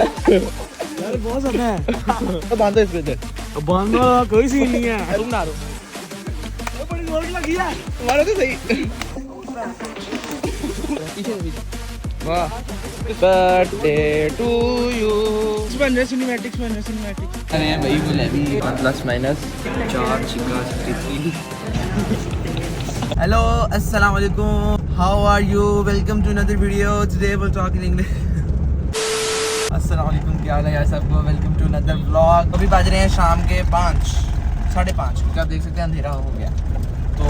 यार बहुत ज्यादा है। तो बांधो इसको इधर। बांधना कोई सीन नहीं है। तुम ना रो, बड़ी जोर लगी है। मारो तो सही। पीछे से वाह, बर्थडे टू यू। सिनेमैटिक्स बन रहे सिनेमैटिक्स। अरे भाई वो ले भी प्लस माइनस 4 चिका 63। हेलो अस्सलाम वालेकुम, how are you, welcome to another video. Today we will talk in English. अस्सलाम वालेकुम, क्या हाल है यार सबको, वेलकम टू अनदर व्लॉग। अभी बज रहे हैं शाम के 5:30, क्योंकि आप देख सकते हैं अंधेरा हो गया। तो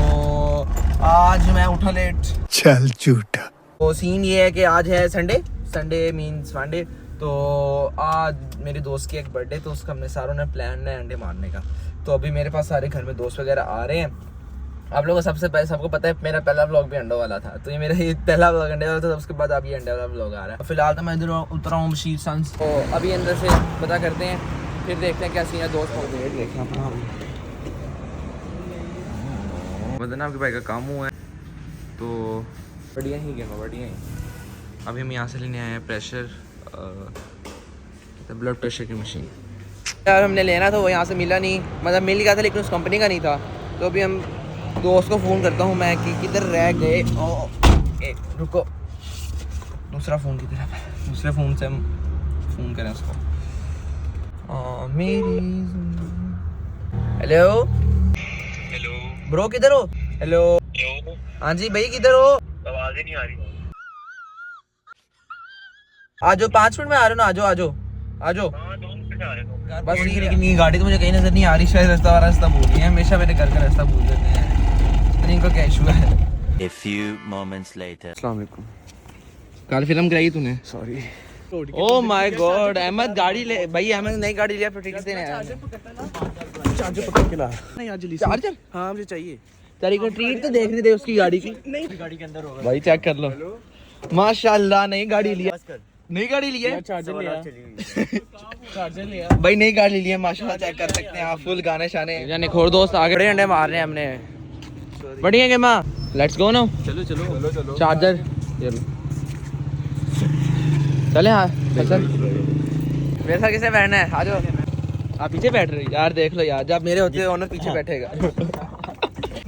आज मैं उठा लेट। चल झूठा। तो सीन ये है कि आज है संडे मीन्स मंडे। तो आज मेरे दोस्त की एक बर्थडे, तो उसका हमने सारों ने प्लान है अंडे मारने का। तो अभी मेरे पास सारे घर में दोस्त वगैरह आ रहे हैं। आप लोगों को सबको पता है मेरा पहला व्लॉग भी अंडों वाला था, तो ये मेरा ये पहला व्लॉग अंडे वाला था। उसके बाद अब ये अंडे वाला व्लॉग आ रहा है। फिलहाल तो मैं इधर उतरा हूँ बशीर सन्स। तो अभी अंदर से पता करते हैं, फिर देखते हैं क्या सीन है। दोस्त को वेट देखना अपना। बदना आपके भाई का काम हुआ है, तो बढ़िया ही गया, बढ़िया ही। अभी हम यहाँ से लेने आए हैं प्रेशर, ब्लड प्रेशर की मशीन। यार हमने लेना था, वो यहाँ से मिला नहीं, मतलब मिल गया था लेकिन उस कंपनी का नहीं था। तो अभी हम दोस्त को फ़ोन करता हूँ मैं कि किधर रह गए। रुको, दूसरा फ़ोन की तरफ, दूसरे फ़ोन से हम फ़ोन करें उसको। मेरी हेलो ब्रो, किधर हो? हेलो हाँ जी भाई, किधर हो? आवाज ही नहीं आ रही। आजो 5 मिनट में आ रहे हो ना, आजो। हाँ, 2 मिनट में आ रहे हो। बस ठीक है, लेकिन ये गाड़ी तो मुझे कहीं नजर नहीं आ रही। शायद रास्ता भूल गई है, हमेशा मेरे घर का रास्ता भूल जाते हैं। इनको क्या इशू है? A few moments later. अस्सलाम वालेकुम। कल फिल्म कराई तूने? Sorry. Oh my god, Ahmad गाड़ी ले भाई, अहमद नई गाड़ी लिया, फिर ठीक से चार्जर पकड़ के ला। नहीं आज जल्दी। चार्जर? हाँ मुझे चाहिए। तेरी को ट्रीट तो देखने दे उसकी गाड़ी की। नहीं गाड़ी के अंदर होगा भाई चेक कर लो, माशाल्लाह नई गाड़ी लिया। नई गाड़ी लिया, चार्जर लिया। चार्जर लिया भाई नई गाड़ी लिया माशाल्लाह, चेक कर सकते हैं आप। फुल गाने शाने। जाने खोर दोस्त आगे बड़े अंडे मार रहे हैं हमने। बढ़िया के माँ, लेट्स गो ना। चलो चार्जर ये लो। चले हाँ चल। मेरे साथ किसे बैठना है? आ जाओ। आप पीछे बैठ रहे हो यार, देख लो यार, जब मेरे होते ओनर पीछे बैठेगा।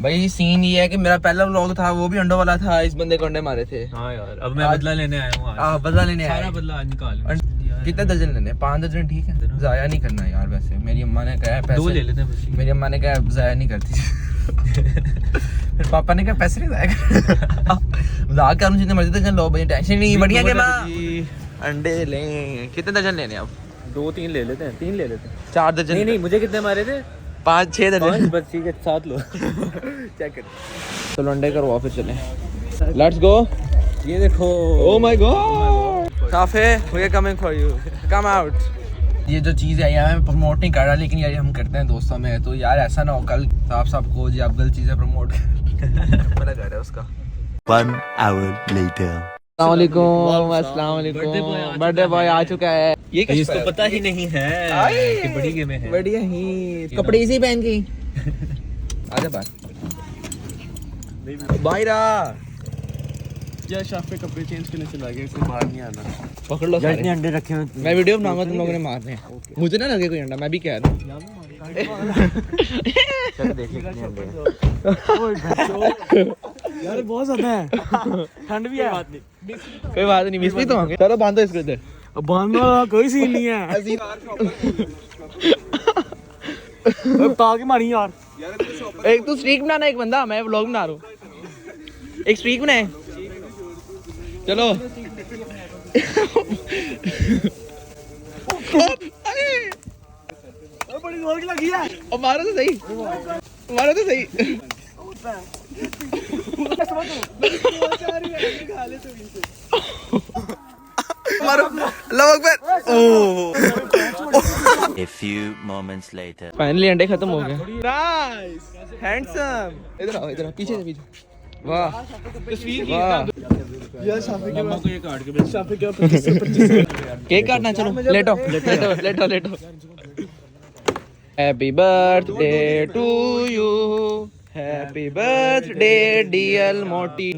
भाई सीन ये है कि मेरा पहला व्लॉग था, वो भी अंडों वाला था। इस बंदे को अंडे मारे थे। हाँ यार, अब मैं बदला लेने आया हूँ आज। बदला लेने आया। सारा बदला आज निकाल। कितने दर्जन लेने? 5 दर्जन ठीक है, जाया नहीं करना यार। वैसे मेरी अम्मा ने कहा है पैसे 2 ले लेते हैं बस। मेरी अम्मा ने कहा जाया नहीं करती। फिर पापा ने कहा पैसे नहीं जाया कर। मजाक करूँ, जितने मर्जी दर्जन लो भाई, टेंशन नहीं। बढ़िया के माँ अंडे लें। कितने दर्जन लेने अब? 2-3 ले लेते हैं, 3 ले लेते हैं। 4 दर्जन नहीं मुझे कितने मारे थे? 5-6 दर्जन। बस ठीक है, 7 लो। चेक कर। चलो अंडे करवाओ फिर चलें। Let's go. ये देखो। Oh my god, cafe we are coming for you, come out. ये जो चीज़ है यार, मैं प्रमोट नहीं कर रहा, लेकिन यार हम करते हैं दोस्तों में। तो यार ऐसा ना हो कल साफ को जी आप गलत चीज़ें प्रमोट मना कर रहे हैं उसका। 1 hour later. अस्सलाम वालेकुम, बर्थडे बॉय आ चुका है। ये इसको पता ही नहीं है कि बड़ी गेम है। बढ़िया ही कपड़े इसी पहन के। आजा बाहर बाहरा। यार शाफे कपड़े चेंज करने चला गया, इसको बाहर नहीं आना। पकड़ लो सारे। अंडे रखे हुए। मैं वीडियो बनाऊंगा, तुम लोगों ने मारने हैं। मुझे ना लगे कोई अंडा, मैं भी कह रहा हूँ। यार बहुत ज्यादा है, ठंड भी है। कोई बात नहीं, मिस भी तो होंगे। चलो बांधो इसको इधर। बांधना कोई सीन नहीं है। ताकि मारी यार। एक तू स्ट्रीक बनाना, एक बंदा, मैं व्लॉग बना रहा हूँ। एक स्ट्रीक बनाए, चलो। बड़ी जोर की लगी है। और मारो तो सही, मारो तो सही। मारो, अल्लाह अकबर। A few moments later. Finally अंडे खत्म हो गए। Nice, handsome. इधर आओ, इधर आओ, पीछे से पीछे। वाह वाह। यार शाफे के को ये काट के शाफे के 25 केक काटना, चलो लेटो लेटो लेटो लेटो। Happy birthday to you, happy birthday dear मोटी।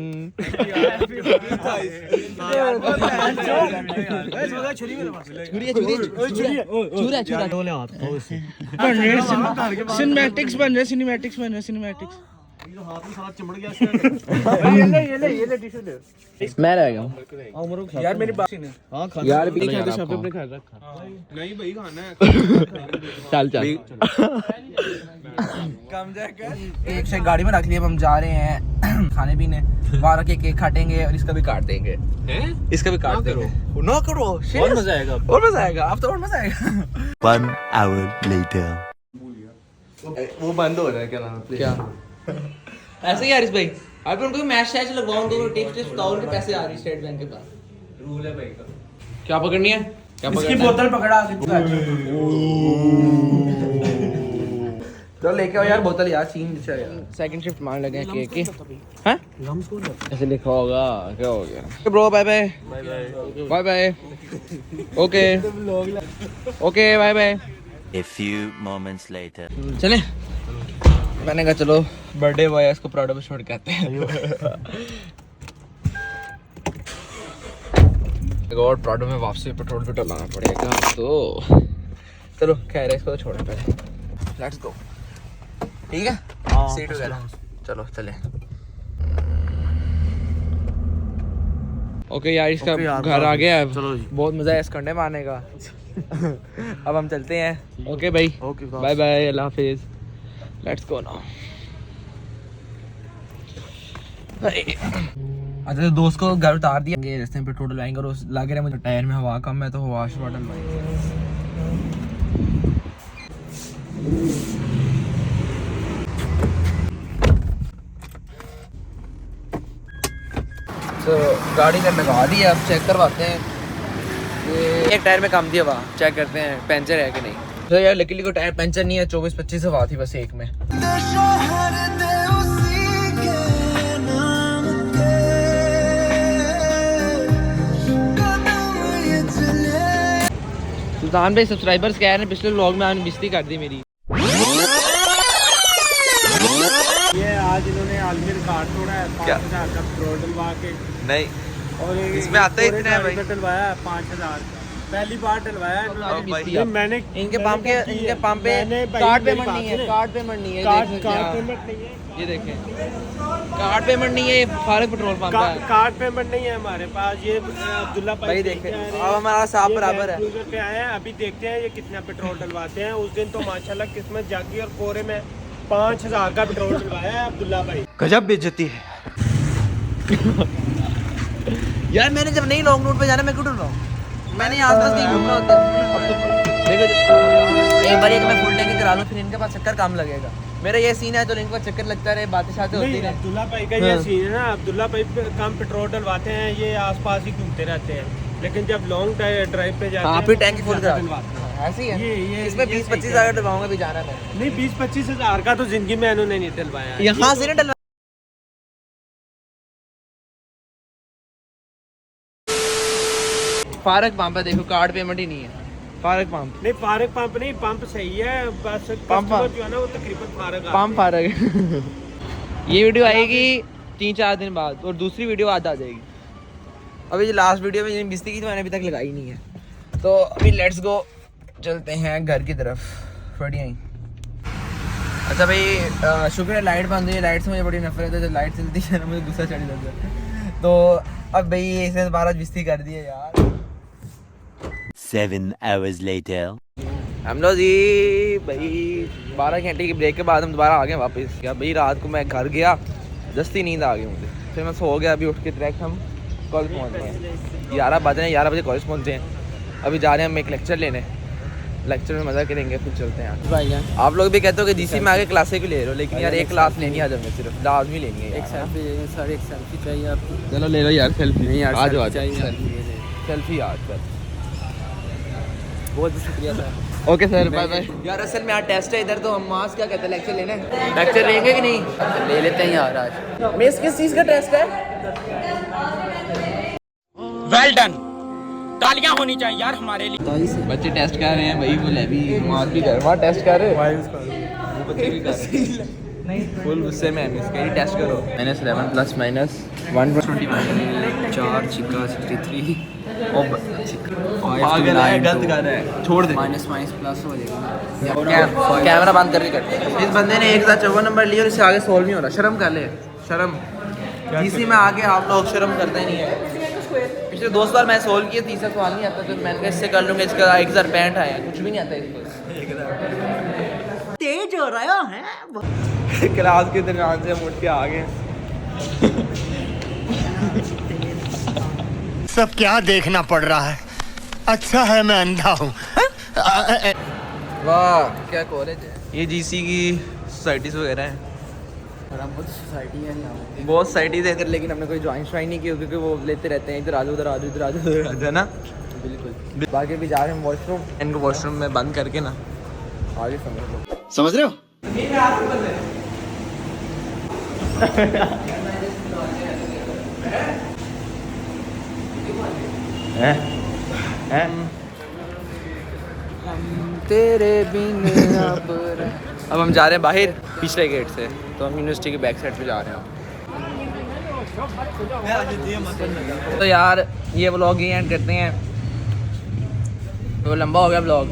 सिनेमैटिक्स बन रहे सिनेमैटिक्स। हाथ में सारा चिमड़ गया। मैं रह गया हूँ यार मेरी बात सुन। हाँ खाना यार भी नहीं खाते शाफे अपने घर रखा। नहीं भाई खाना है। चल केक से गाड़ी में रख लिया। अब हम जा रहे हैं खाने पीने। बारह के केक काटेंगे और इसका भी काट देंगे। इसका भी काट देंगे। ना करो और मजा आएगा। और मजा आएगा। अब तो और मजा आएगा। 1 hour later. वो बंद हो रहा है क्या नाम है? क्या ऐसे ही यार भाई आप उनको मैच शैच लगवाओ। उनको टिप्स बताओ। उनके पैसे आ रही स्टेट बैंक के पास। रूल है भाई का। क्या पकड़नी है? क्या इसकी पकड़ना है? बोतल पकड़ा चलो लेके आओ यार बोतल यार। सीन सेकंड शिफ्ट मान लगे हैं केक की। हैं ऐसे लिखा होगा। क्या हो गया bro? Bye bye bye bye. Okay okay bye bye. A few moments later. चले मैंने कहा चलो बर्थडे बॉय है इसको प्राउड पे छोड़ के आते हैं। और प्राउडो में वापसी पेट्रोल पे डलाना पड़ेगा तो चलो खैर है इसको तो छोड़े पहले। Let's go. ठीक है सीट वगैरह चलो चले। ओके यार इसका घर आ गया है। बहुत मजा है इस कंडे मारने का। अब हम चलते हैं। ओके भाई बाय बाय अल्लाह हाफिज। Let's go now. अच्छा तो दोस्त को घर उतार दिया। रास्ते में पेट्रोल डलवाएंगे और लग रहा है मुझे टायर में हवा कम है तो हवा से डलवाएंगे। तो गाड़ी का लगा दी है। अब चेक करवाते हैं। ये एक टायर में कम दिया हवा। चेक करते हैं पंचर है कि नहीं। तो यार लकीली को टायर पंचर नहीं है। 24-25 हवा थी बस एक में। सुल्तान भाई सब्सक्राइबर्स कह रहे हैं पिछले व्लॉग में आपने बेइज्जती कर दी मेरी। ये आज इन्होंने आलमीर कार्ड तोड़ा है 5000 का पेट्रोल डलवा के। नहीं और इसमें आता ही इतना है भाई। डलवाया 5000 का। पहली बार डलवाया भाई मैंने। इनके पंप पे कार्ड पेमेंट नहीं है। कार्ड पेमेंट नहीं है। कार्ड पेमेंट नहीं है। ये देखें कार्ड पेमेंट नहीं है। ये फारग पेट्रोल पंप है। कार्ड पेमेंट नहीं है हमारे पास। ये अब्दुल्ला भाई देखें अब हमारा साफ बराबर है। पे आए हैं अभी देखते हैं ये कितना पेट्रोल डलवाते हैं। उस दिन तो माशाल्लाह किस्मत जागी और कोरे में 5000 का पेट्रोल डलवाया है अब्दुल्ला भाई। गजब बेइज्जती है। यार मैंने जब नहीं लॉन्ग रूट पे जाना मैं क्यों डर रहा हूँ? मैंने आसपास कहीं घूमना होता है। देखो एक बार मैं फुल टैंक करा लूँ फिर इनके पास चक्कर कम लगेगा। मेरा ये सीन है तो इनका चक्कर लगता रहे बातें शातें होती रहे। अब्दुल्ला भाई का ये सीन है ना। अब्दुल्ला भाई कम पेट्रोल डलवाते हैं। ये आसपास ही घूमते रहते हैं। लेकिन जब लॉन्ग ड्राइव पे जाते हैं फिर टैंक फुल करा ऐसे ही है। ये इसमें 20-25 हज़ार डलवाऊंगा भी जाना है। नहीं 20-25 हज़ार का तो जिंदगी में इन्होंने नहीं डलवाया। यहाँ से नहीं डलवा। फारक पंप है देखो कार्ड पेमेंट ही नहीं है। फारक पंप नहीं फारक पंप नहीं। पंप सही है बस कस्टमर जो है ना वो तकरीबन फारक पंप फारक। ये वीडियो आएगी 3-4 दिन बाद और दूसरी वीडियो आज आ जाएगी। अभी जो लास्ट वीडियो में जिन बिस्ती की तो मैंने अभी तक लगाई नहीं है। तो अभी लेट्स गो चलते हैं घर की तरफ। बढ़िया ही। अच्छा भाई शुक्र है लाइट बंद हुई है। लाइट से मुझे बड़ी नफरत है। जब लाइट चलती है ना मुझे गुस्सा चढ़ जाता है। तो अब भाई इसने दोबारा बिस्ती कर दी है यार। 7 hours later. हम लोग जी भाई 12 घंटे की ब्रेक के बाद हम दोबारा आ गए वापस। क्या भाई रात को मैं घर गया दस्ती नींद आ गई मुझे। फिर मैं सो गया। अभी उठ के डायरेक्ट हम कॉलेज पहुँच गए। 11 बज रहे हैं। 11 बजे कॉलेज पहुँचते हैं। अभी जा रहे हैं हम एक लेक्चर लेने। लेक्चर में मज़ा करेंगे फिर चलते हैं भाई। आप लोग भी कहते हो कि डीसी में आगे क्लासें भी ले रहे हो लेकिन यार एक क्लास लेनी है। जब मैं सिर्फ लाजमी लेनी है। एक सेल्फी सर। एक सेल्फी चाहिए आपको। चलो ले लो यार सेल्फी। नहीं यार आ जाओ सेल्फी यार सर। बहुत शुक्रिया sir. Okay sir bye bye. यार असल में आज टेस्ट है इधर तो हम मास क्या कहते हैं लेक्चर लेने। लेक्चर लेंगे कि नहीं? ले लेते हैं यार आज। मिस किस चीज़ का टेस्ट है? Well done. तालियां होनी चाहिए यार हमारे लिए। बच्चे टेस्ट कर रहे हैं भाई। वो भी मास भी कर वहाँ टेस्ट कर रहे हैं। बच्चे भी कर रहे हैं। फुल गुस्से में है इसके, टेस्ट करो। -11 प्लस माइनस 121 4 छिक्का 63 और पागल है, गलत कर रहा है, छोड़ दे। माइनस प्लस हो जाएगा। कैमरा बंद करके करते हैं। इस बंदे ने एक साथ 54 नंबर लिया और इससे आगे सोल्व नहीं हो रहा। शर्म कर ले, शर्म। जीसी में आगे आप लोग शर्म करते ही नहीं है। पिछले 2 सवाल मैं सोल्व किए, तीसरा सवाल नहीं आता, तो मैंने कहा इससे कर लूँगा। इसका 1065 आया, कुछ भी नहीं आता इसको। तेज हो रहा है। क्लास के दरमियान से मुड़ के आ गए। सब क्या देखना पड़ रहा है। अच्छा है मैं अंधा हूँ। वाह क्या कॉलेज है ये। जीसी की सोसाइटीज़ वगैरह हैं, बहुत सोसाइटी है यहाँ। बहुत सोसाइटीज़ है इधर, लेकिन हमने कोई ज्वाइन श्वाइन नहीं की क्योंकि वो लेते रहते हैं इधर आजू उधर आजू इधर आजू उधर आजू, है ना। बिल्कुल। बाकी भी जा रहे हैं वॉशरूम, इनको वॉशरूम में बंद करके ना आगे समझ लो। समझ रहे हो? तेरे बिन अब हम जा रहे हैं बाहर पिछले गेट से, तो हम यूनिवर्सिटी के बैक साइड पे जा रहे हैं। तो यार ये व्लॉग ही एंड करते हैं, तो लंबा हो गया व्लॉग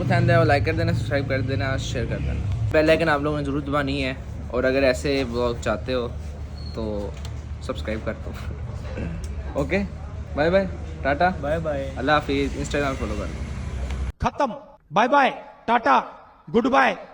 पसंद है और लाइक कर देना, सब्सक्राइब कर देना, शेयर कर देना। बेल आइकन आप लोगों ने ज़रूर दबानी है, और अगर ऐसे व्लॉग चाहते हो तो सब्सक्राइब कर दो। Okay bye bye, tata bye bye. Allah हाफिज़। इंस्टाग्राम फॉलो कर लो। खत्म। Bye bye, tata, good bye.